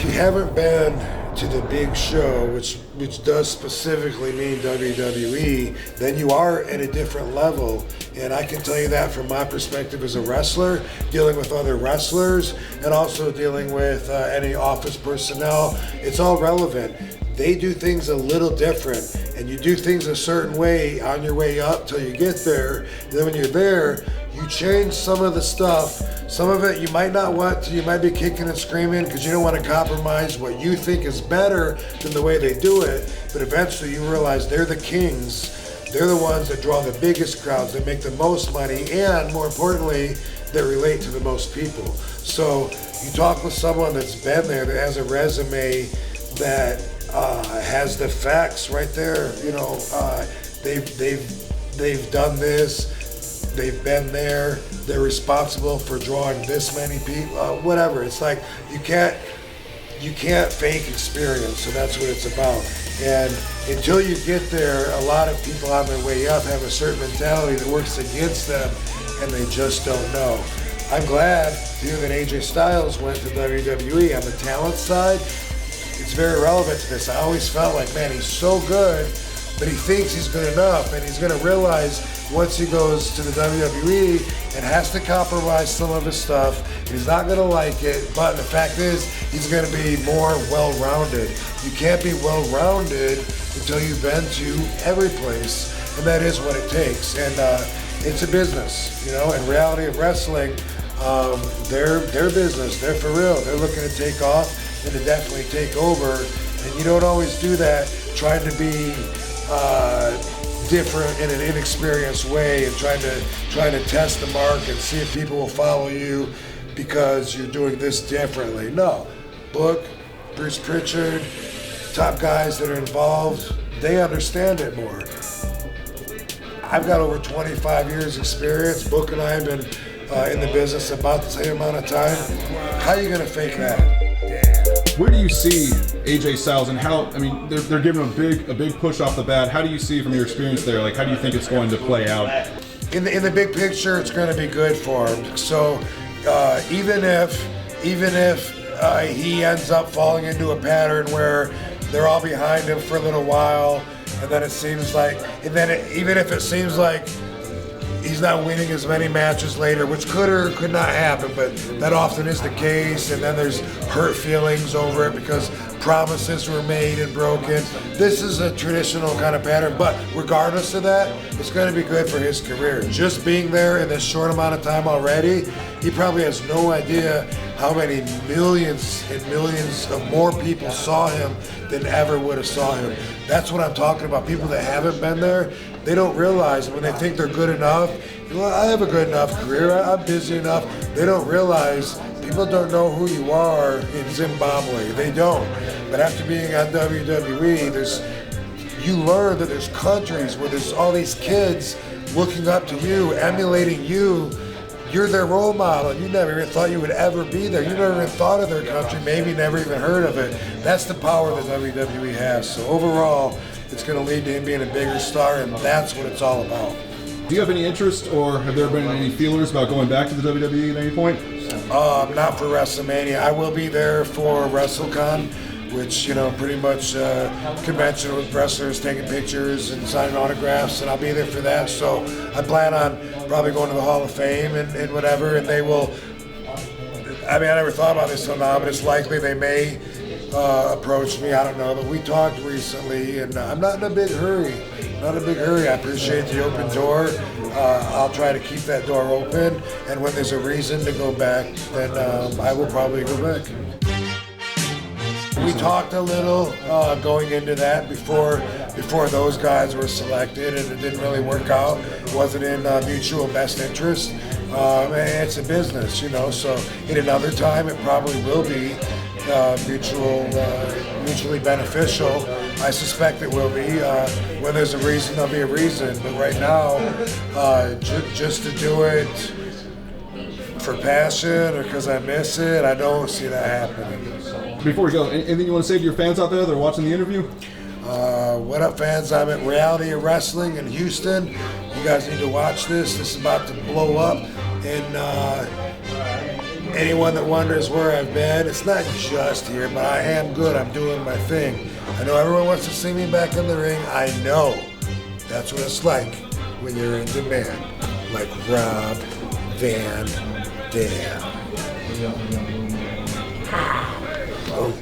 you haven't been to the big show, which does specifically mean WWE, then you are at a different level. And I can tell you that from my perspective as a wrestler, dealing with other wrestlers, and also dealing with any office personnel, it's all relevant. They do things a little different, and you do things a certain way on your way up till you get there. And then when you're there, you change some of the stuff. Some of it you might not want to, you might be kicking and screaming because you don't want to compromise what you think is better than the way they do it. But eventually you realize they're the kings. They're the ones that draw the biggest crowds, that make the most money, and more importantly, that relate to the most people. So you talk with someone that's been there, that has a resume, that has the facts right there. You know, they've done this. They've been there. They're responsible for drawing this many people. Whatever. It's like you can't fake experience. So that's what it's about. And until you get there, a lot of people on their way up have a certain mentality that works against them, and they just don't know. I'm glad to hear that AJ Styles went to WWE. On the talent side, it's very relevant to this. I always felt like, man, he's so good, but he thinks he's good enough, and he's going to realize once he goes to the WWE and has to compromise some of his stuff, and he's not going to like it, but the fact is, he's going to be more well-rounded. You can't be well-rounded until you've been to every place, and that is what it takes. And it's a business, you know, in reality of wrestling, they're business, they're for real. They're looking to take off and to definitely take over, and you don't always do that trying to be different in an inexperienced way and trying to test the mark and see if people will follow you because you're doing this differently. No. Book, Bruce Pritchard, top guys that are involved, they understand it more. I've got over 25 years experience. Book and I have been in the business about the same amount of time. How are you gonna fake that? Where do you see AJ Styles, and how? I mean, they're giving him a big push off the bat. How do you see from your experience there? Like, how do you think it's going to play out? In the big picture, it's going to be good for him. So even if he ends up falling into a pattern where they're all behind him for a little while, and then it seems like, even if it seems like he's not winning as many matches later, which could or could not happen, but that often is the case, and then there's hurt feelings over it because promises were made and broken. This is a traditional kind of pattern, but regardless of that, it's going to be good for his career. Just being there in this short amount of time already, he probably has no idea how many millions and millions of more people saw him than ever would have saw him. That's what I'm talking about. People that haven't been there, they don't realize when they think they're good enough, well, I have a good enough career, I'm busy enough. They don't realize people don't know who you are in Zimbabwe. They don't. But after being on WWE, you learn that there's countries where there's all these kids looking up to you, emulating you. You're their role model. You never even thought you would ever be there. You never even thought of their country, maybe never even heard of it. That's the power that WWE has. So overall, it's going to lead to him being a bigger star, and that's what it's all about. Do you have any interest, or have there been any feelers about going back to the WWE at any point? Not for WrestleMania. I will be there for WrestleCon, which, you know, pretty much convention with wrestlers taking pictures and signing autographs, and I'll be there for that. So I plan on probably going to the Hall of Fame and whatever, and they will, I mean, I never thought about this till now, but it's likely they may approach me, I don't know, but we talked recently, and I'm not in a big hurry. Not a big hurry. I appreciate the open door. I'll try to keep that door open, and when there's a reason to go back, then I will probably go back. We talked a little going into that before those guys were selected, and it didn't really work out. It wasn't in mutual best interest. And it's a business, you know, so in another time it probably will be mutually beneficial. I suspect it will be. When there's a reason, there'll be a reason. But right now, just to do it for passion or because I miss it, I don't see that happening. Before we go, anything you want to say to your fans out there that are watching the interview? What up, fans? I'm at Reality of Wrestling in Houston. You guys need to watch this. This is about to blow up in anyone that wonders where I've been, it's not just here, but I am good. I'm doing my thing. I know everyone wants to see me back in the ring. I know that's what it's like when you're in demand, like Rob Van Dam. Oh.